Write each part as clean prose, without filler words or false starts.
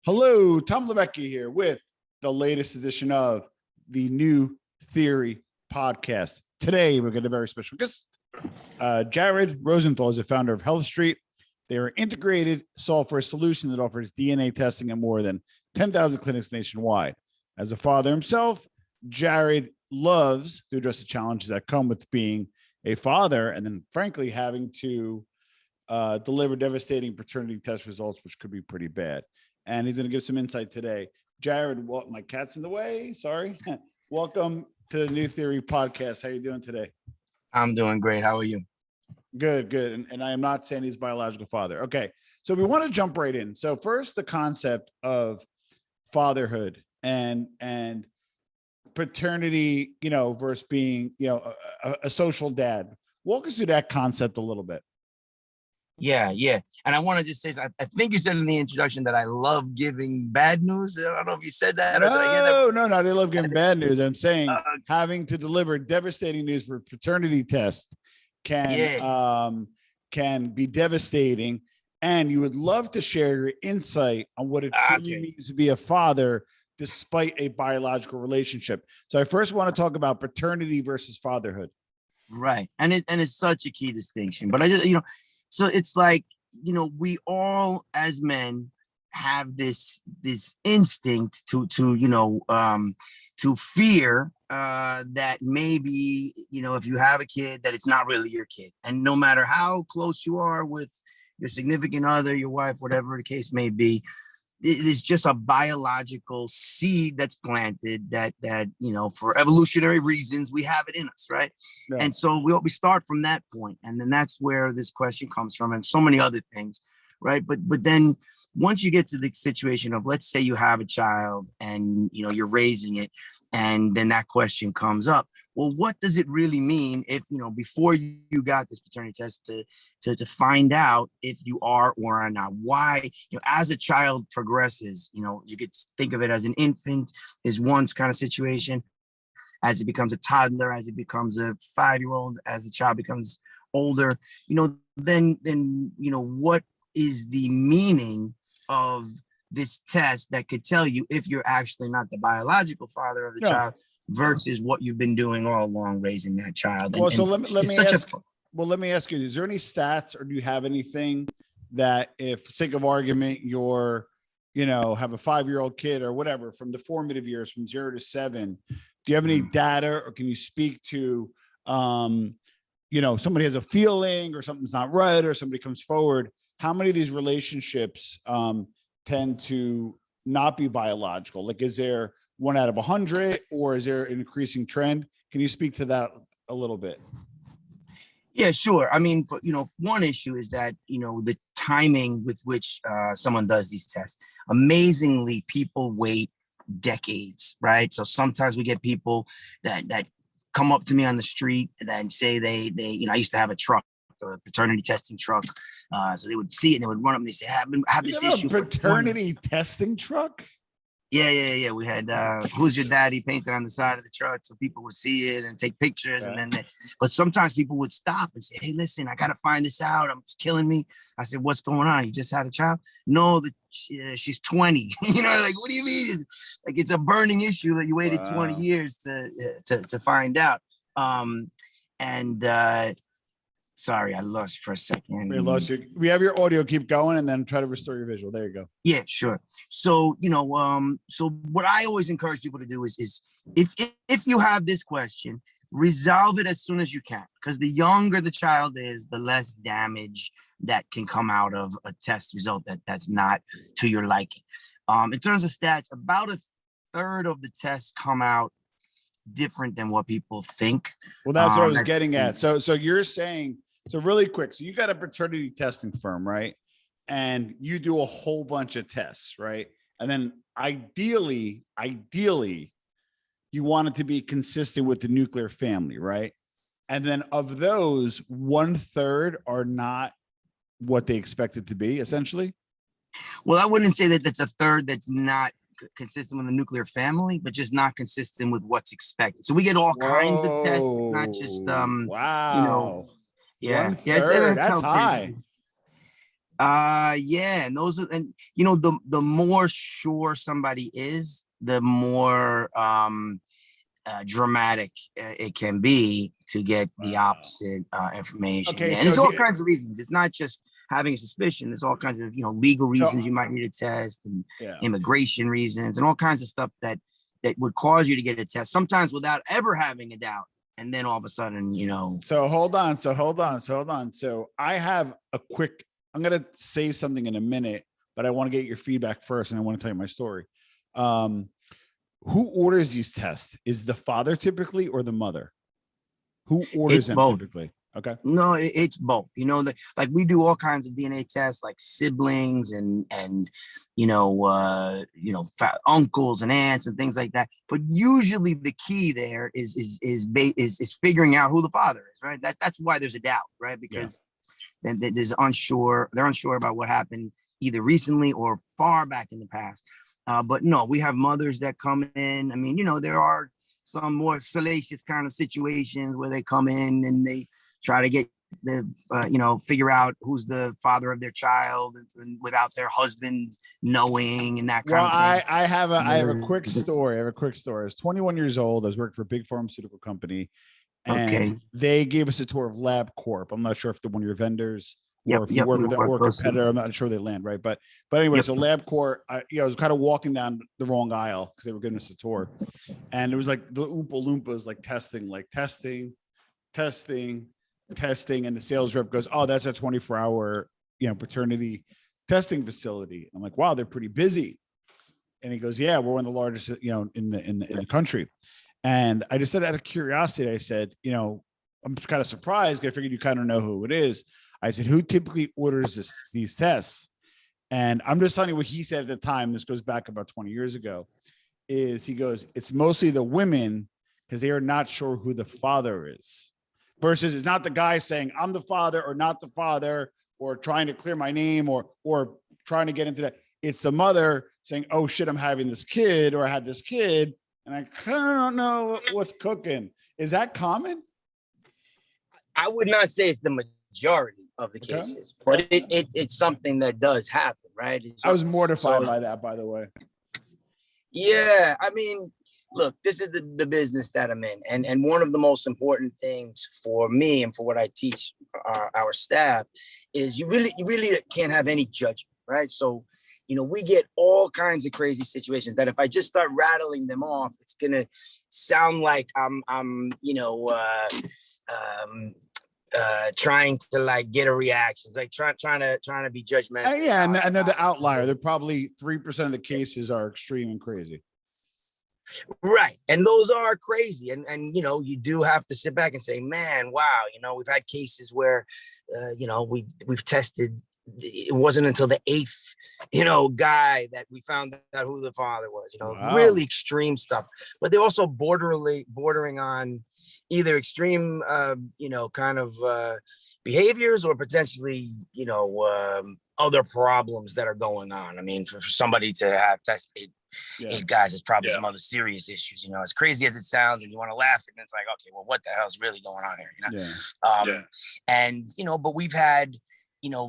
Hello, Tom Lebecki here with the latest edition of the New Theory podcast. Today, we're getting a very special guest. Jared Rosenthal is the founder of Health Street. They are an integrated software solution that offers DNA testing at more than 10,000 clinics nationwide. As a father himself, Jared loves to address the challenges that come with being a father and then, frankly, having to deliver devastating paternity test results, which could be pretty bad. And he's going to give some insight today. Jared, what? My cat's in the way. Sorry. Welcome to the New Theory podcast. How are you doing today? I'm doing great. How are you? Good. And I am not saying he's biological father. Okay. So we want to jump right in. So first, the concept of fatherhood and paternity, versus being, a social dad. Walk us through that concept a little bit. Yeah. And I want to just say, I think you said in the introduction that I love giving bad news. I don't know if you said that. No. They love giving bad news. I'm saying having to deliver devastating news for paternity test can be devastating. And you would love to share your insight on what it truly means to be a father despite a biological relationship. So I first want to talk about paternity versus fatherhood. Right. And it's such a key distinction. But I just, so it's like, we all as men have this instinct to fear that maybe, if you have a kid, that it's not really your kid. And no matter how close you are with your significant other, your wife, whatever the case may be, it's just a biological seed that's planted that for evolutionary reasons, we have it in us, right? Yeah. And so we start from that point, and then that's where this question comes from, and so many other things, right? But then once you get to the situation of, let's say you have a child and you're raising it, and then that question comes up. Well, what does it really mean if, before you got this paternity test to find out if you are or are not? Why, as a child progresses, you could think of it as an infant is one kind of situation. As it becomes a toddler, as it becomes a 5-year-old, as the child becomes older, then what is the meaning of this test that could tell you if you're actually not the biological father of the child versus what you've been doing all along raising that child. Well, so let me ask you, is there any stats or do you have anything that if, for sake of argument, you're, have a 5-year-old kid or whatever from the formative years from 0 to 7, do you have any data or can you speak to, somebody has a feeling or something's not right or somebody comes forward, how many of these relationships tend to not be biological? Like, is there 1 out of 100 or is there an increasing trend? Can you speak to that a little bit? Yeah, sure. I mean, one issue is that, the timing with which someone does these tests. Amazingly, people wait decades, right? So sometimes we get people that come up to me on the street and say they I used to have a truck, a paternity testing truck. So they would see it and they would run up and they say, I have this issue. Paternity testing truck? Yeah. We had Who's Your Daddy painted on the side of the truck so people would see it and take pictures. Okay. And then, but sometimes people would stop and say, hey, listen, I got to find this out. It's killing me. I said, what's going on? You just had a child? No, she's 20. Like, what do you mean? It's a burning issue that you waited 20 years to find out. Sorry, I lost you for a second. We lost you. We have your audio. Keep going, and then try to restore your visual. There you go. Yeah, sure. So, so what I always encourage people to do is if you have this question, resolve it as soon as you can, because the younger the child is, the less damage that can come out of a test result that's not to your liking. In terms of stats, about a third of the tests come out different than what people think. Well, that's what I was getting at. So you're saying, so really quick, so you got a paternity testing firm, right? And you do a whole bunch of tests, right? And then ideally, you want it to be consistent with the nuclear family, right? And then of those, 1/3 are not what they expect it to be, essentially. Well, I wouldn't say that that's a third that's not consistent with the nuclear family, but just not consistent with what's expected. So we get all kinds of tests. It's not just wow. Yeah, that's high. Yeah, and those are, and you know, the more sure somebody is, the more dramatic it can be to get the opposite information. Okay, Yeah, and so there's all kinds of reasons. It's not just having a suspicion. There's all kinds of, you know, legal reasons you might need a test, and immigration reasons, and all kinds of stuff that would cause you to get a test, sometimes without ever having a doubt. And then all of a sudden, you know. So hold on. So I have a quick, I'm going to say something in a minute, but I want to get your feedback first, and I want to tell you my story. Who orders these tests? Is the father typically, or the mother? Who orders them both. typically? Okay. No, it's both. You know, like we do all kinds of DNA tests, like siblings and uncles and aunts and things like that. But usually the key there is figuring out who the father is, right? That's why there's a doubt, right? Because then they're unsure about what happened either recently or far back in the past. But no, we have mothers that come in. I mean, you know, there are some more salacious kind of situations where they come in and they try to get the, figure out who's the father of their child and without their husband knowing, and that kind of thing. I have a quick story. I was 21 years old. I was working for a big pharmaceutical company, and they gave us a tour of LabCorp. I'm not sure if they're one of your vendors. Or if you work with them or a competitor, I'm not sure they land, right? But anyway, so LabCorp, I was kind of walking down the wrong aisle because they were giving us a tour, and it was like the Oompa Loompas, like testing, and the sales rep goes, "Oh, that's a 24-hour, paternity testing facility." I'm like, "Wow, they're pretty busy," and he goes, "Yeah, we're one of the largest, in the country." And I just said, out of curiosity, I said, I'm kind of surprised. I figured you kind of know who it is. I said, who typically orders these tests? And I'm just telling you what he said at the time. This goes back about 20 years ago. He goes, it's mostly the women because they are not sure who the father is. Versus it's not the guy saying I'm the father or not the father, or trying to clear my name or trying to get into that. It's the mother saying, oh shit, I'm having this kid, or I had this kid, and I kind of don't know what's cooking. Is that common? I would not say it's the majority of the cases, but it's something that does happen, right? I was mortified by that, by the way. Yeah, I mean, look, this is the business that I'm in, and one of the most important things for me and for what I teach our staff is you really can't have any judgment, right? So, we get all kinds of crazy situations that if I just start rattling them off, it's gonna sound like I'm trying to like get a reaction, like trying to be judgmental. Yeah, and they're the outlier. They're probably 3% of the cases are extreme and crazy. Right, and those are crazy, and you do have to sit back and say, man, wow, we've had cases where, we've tested. It wasn't until the 8th, guy that we found out who the father was. Wow. Really extreme stuff, but they're also bordering on either extreme, kind of behaviors or potentially, other problems that are going on. I mean, for somebody to have tested 8 guys is probably some other serious issues. As crazy as it sounds, and you want to laugh, and it's like, okay, well, what the hell's really going on here? And but we've had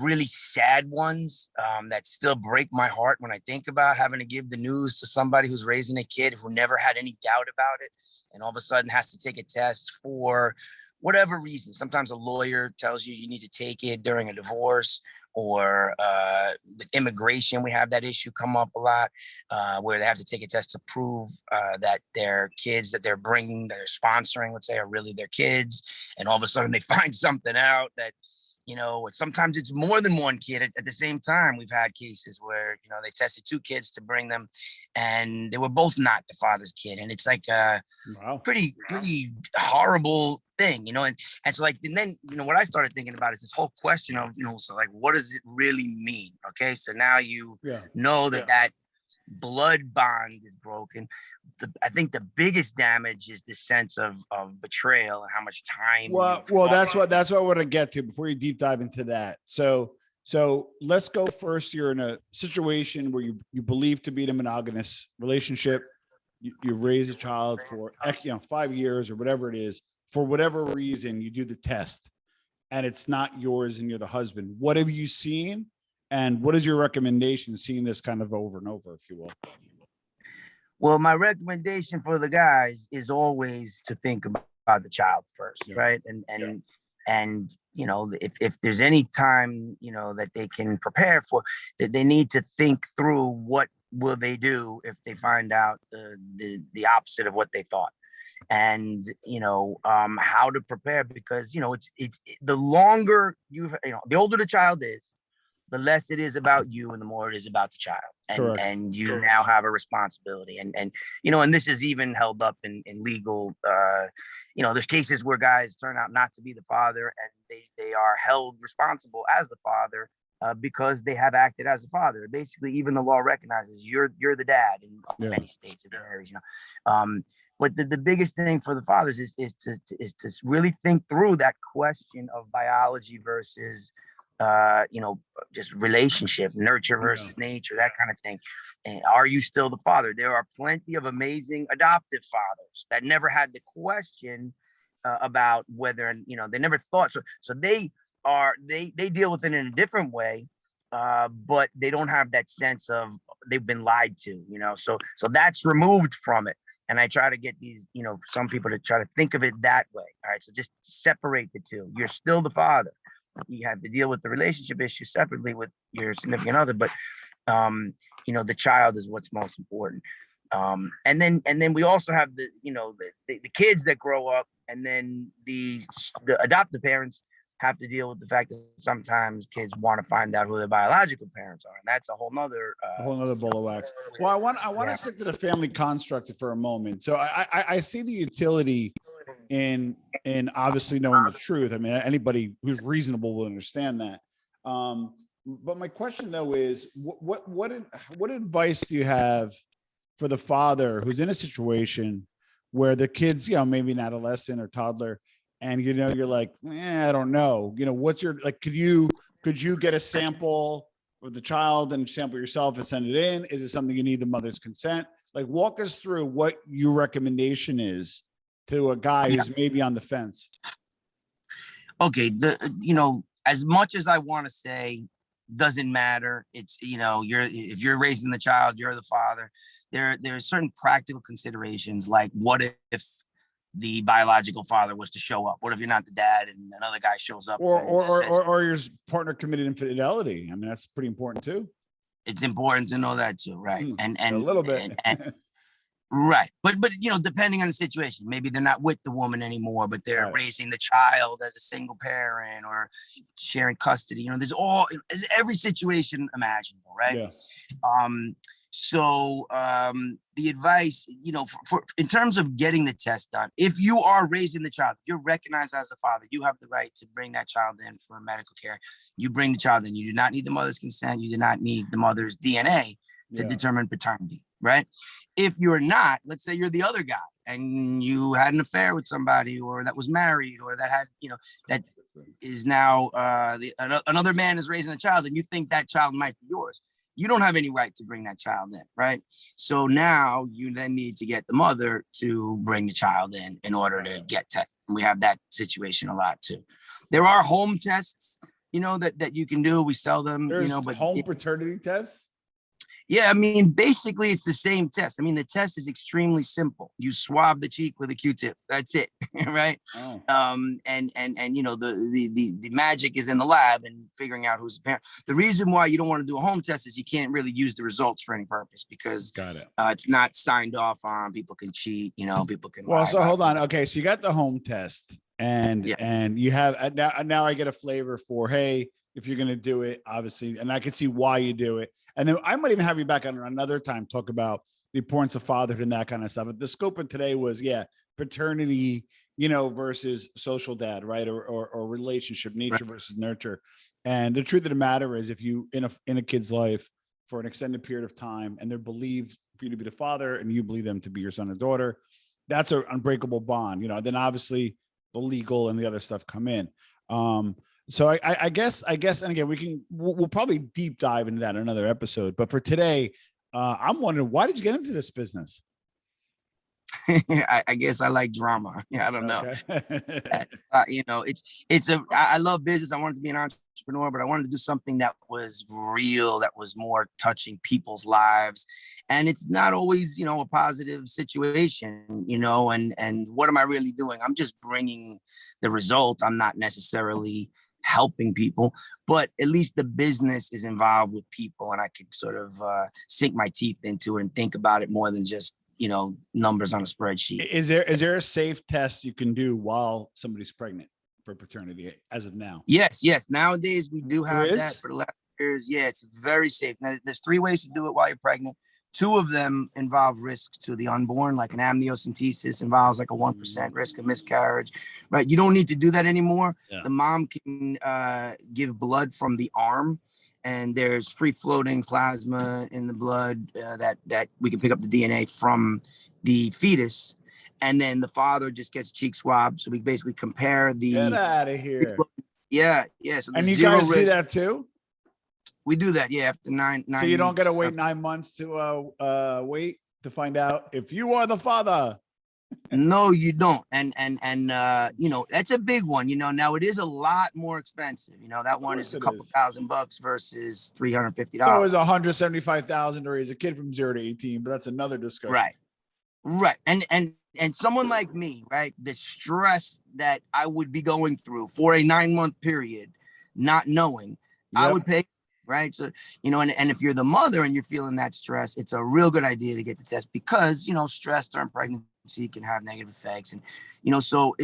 really sad ones that still break my heart when I think about having to give the news to somebody who's raising a kid who never had any doubt about it, and all of a sudden has to take a test for whatever reason. Sometimes a lawyer tells you need to take it during a divorce, or with immigration, we have that issue come up a lot, where they have to take a test to prove that their kids that they're bringing, that they're sponsoring, let's say, are really their kids. And all of a sudden they find something out that, sometimes it's more than one kid at the same time. We've had cases where, they tested 2 kids to bring them, and they were both not the father's kid. And it's like a pretty horrible thing, and so like, and then, what I started thinking about is this whole question of, so like, what does it really mean? Okay. So now know that blood bond is broken. I think the biggest damage is the sense of betrayal and how much time. Well, that's what I want to get to before you deep dive into that. So let's go first. You're in a situation where you believe to be in a monogamous relationship. You raise a child for 5 years or whatever it is. For whatever reason, you do the test, and it's not yours, and you're the husband. What have you seen? And what is your recommendation, seeing this kind of over and over, if you will? Well, my recommendation for the guys is always to think about the child first, right? And you know, if there's any time, you know, that they can prepare for, that they need to think through what will they do if they find out the opposite of what they thought, and you know, how to prepare, because you know, the longer the older the child is, the less it is about you and the more it is about the child. And you now have a responsibility. And you know, and this is even held up in legal, you know, there's cases where guys turn out not to be the father, and they are held responsible as the father, because they have acted as a father. Basically, even the law recognizes you're the dad in many states. It varies, you know. But the biggest thing for the fathers is to really think through that question of biology versus you know, just relationship, nurture versus nature, that kind of thing. And are you still the father? There are plenty of amazing adoptive fathers that never had the question about whether, you know, they never thought. So they deal with it in a different way, but they don't have that sense of they've been lied to, you know. So that's removed from it. And I try to get these, you know, some people to try to think of it that way. All right. So just separate the two. You're still the father. You have to deal with the relationship issue separately with your significant other, but you know, the child is what's most important. And then we also have the, you know, the kids that grow up, and then the adoptive parents have to deal with the fact that sometimes kids want to find out who their biological parents are, and that's a whole nother ball of wax. Well, I want to stick to the family construct for a moment. So I see the utility in obviously knowing the truth. I mean, anybody who's reasonable will understand that. But my question though is, what advice do you have for the father who's in a situation where the kid's, you know, maybe an adolescent or toddler, and you know, you're like, I don't know, you know, what's your, like, could you get a sample of the child and sample yourself and send it in? Is it something you need the mother's consent? Like, walk us through what your recommendation is to a guy who's maybe on the fence. Okay, you know, as much as I want to say doesn't matter, it's, you know, if you're raising the child, you're the father. There are certain practical considerations, like what if the biological father was to show up? What if you're not the dad and another guy shows up? Or your partner committed infidelity? I mean, that's pretty important too. It's important to know that too, right? And a little bit. Right. But, you know, depending on the situation, maybe they're not with the woman anymore, but they're raising the child as a single parent or sharing custody. You know, there's every situation imaginable, right? Yeah. So the advice, you know, for in terms of getting the test done, if you are raising the child, if you're recognized as a father, you have the right to bring that child in for medical care. You bring the child in. You do not need the mother's consent. You do not need the mother's DNA to determine paternity, right? If you're not, let's say you're the other guy and you had an affair with somebody, or that was married, or that had, you know, that is now another man is raising a child, and you think that child might be yours. You don't have any right to bring that child in, right? So now you then need to get the mother to bring the child in order to get tested. And we have that situation a lot too. There are home tests, you know, that you can do. We sell them. There's, you know, but home paternity tests. Yeah, I mean, basically it's the same test. I mean, the test is extremely simple. You swab the cheek with a Q-tip. That's it, right? Oh. And you know, the magic is in the lab and figuring out who's the parent. The reason why you don't want to do a home test is you can't really use the results for any purpose, because it's not signed off on. People can cheat, you know, people can. Well, so hold on. Okay, so you got the home test, and you have now I get a flavor for, hey, if you're going to do it, obviously, and I can see why you do it. And then I might even have you back on another time, talk about the importance of fatherhood and that kind of stuff. But the scope of today was, paternity, you know, versus social dad, right? Or relationship, nature versus nurture. And the truth of the matter is, if you in a kid's life for an extended period of time, and they're believed for you to be the father, and you believe them to be your son or daughter, that's an unbreakable bond, you know. Then obviously the legal and the other stuff come in. So I guess, and again, we'll probably deep dive into that in another episode. But for today, I'm wondering, why did you get into this business? I guess I like drama. Yeah, I don't know. Okay. You know, I love business. I wanted to be an entrepreneur, but I wanted to do something that was real, that was more touching people's lives. And it's not always, you know, a positive situation, you know, and what am I really doing? I'm just bringing the result. I'm not necessarily helping people, but at least the business is involved with people, and I can sort of sink my teeth into it and think about it more than just, you know, numbers on a spreadsheet. Is there a safe test you can do while somebody's pregnant for paternity as of now? Yes. Nowadays we do There have that is? for the last years. Yeah, it's very safe. Now, there's 3 ways to do it while you're pregnant. 2 of them involve risk to the unborn, like an amniocentesis involves like a 1% risk of miscarriage, right? You don't need to do that anymore. Yeah. The mom can give blood from the arm, and there's free floating plasma in the blood that we can pick up the DNA from the fetus. And then the father just gets cheek swabs. So we basically compare Get the, out of here. yeah. So And there's you zero guys do risk. that too? We do that, yeah, after nine So you don't got to weeks wait of- 9 months to wait to find out if you are the father. No, you don't. And you know, that's a big one. You know, now it is a lot more expensive. You know, that one is a couple $1,000 versus $350. So it was 175,000 to raise a kid from 0 to 18, but that's another discussion. Right. And someone like me, right, the stress that I would be going through for a 9-month period, not knowing, I would pay. Right. So, you know, and if you're the mother and you're feeling that stress, it's a real good idea to get the test, because, you know, stress during pregnancy can have negative effects. And, you know, so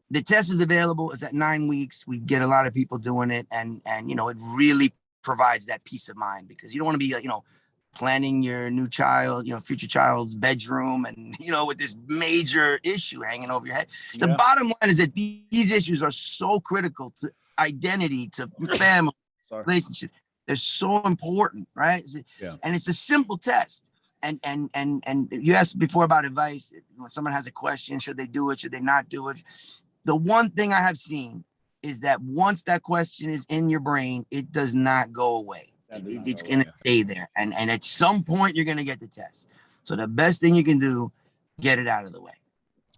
the test is available. It's at 9 weeks. We get a lot of people doing it. And, you know, it really provides that peace of mind, because you don't want to be, you know, planning your new child, you know, future child's bedroom, and, you know, with this major issue hanging over your head. The bottom line is that these issues are so critical to identity, to family, relationship. They're so important, right? Yeah. And it's a simple test. And you asked before about advice. When someone has a question, should they do it? Should they not do it? The one thing I have seen is that once that question is in your brain, it does not go away. It's going to stay there. And at some point, you're going to get the test. So the best thing you can do, get it out of the way.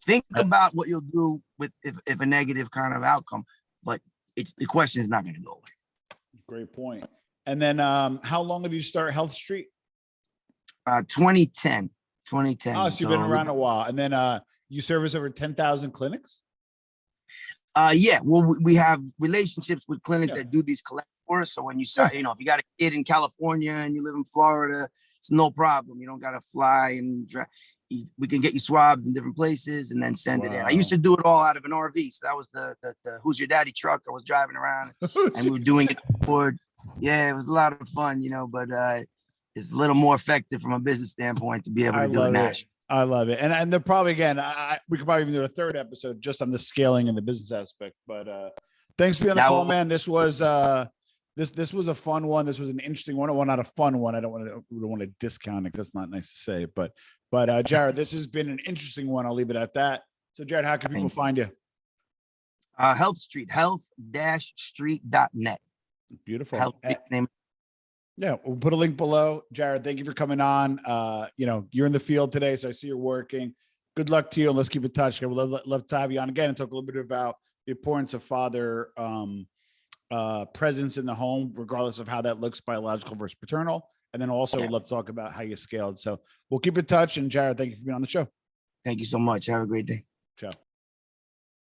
Think about what you'll do with if a negative kind of outcome, but the question is not going to go away. Great point. And then how long did you start Health Street? 2010. Oh, so you've been around a while. And then you service over 10,000 clinics? Yeah. Well, we have relationships with clinics that do these collect for us. So when you start, you know, if you got a kid in California and you live in Florida, it's no problem. You don't got to fly and drive. We can get you swabs in different places and then send it in. I used to do it all out of an RV. So that was the Who's Your Daddy truck. I was driving around and we were doing it forward. Yeah, it was a lot of fun, you know, but it's a little more effective from a business standpoint to be able to do it nationally. I love it. And they're probably, again, we could probably even do a third episode just on the scaling and the business aspect. But thanks for being on the call, man. This was this was a fun one. This was an interesting one. Well, not a fun one. I don't want to discount it. That's not nice to say. But Jared, this has been an interesting one. I'll leave it at that. So Jared, how can people find you? Health Street, health-street.net. Beautiful. Health name. Yeah, we'll put a link below. Jared, thank you for coming on. You know, you're in the field today, so I see you're working. Good luck to you, and let's keep in touch. I would love to have you on again and talk a little bit about the importance of father presence in the home, regardless of how that looks, biological versus paternal. And then also let's talk about how you scaled. So we'll keep in touch. And Jared, thank you for being on the show. Thank you so much. Have a great day. Ciao.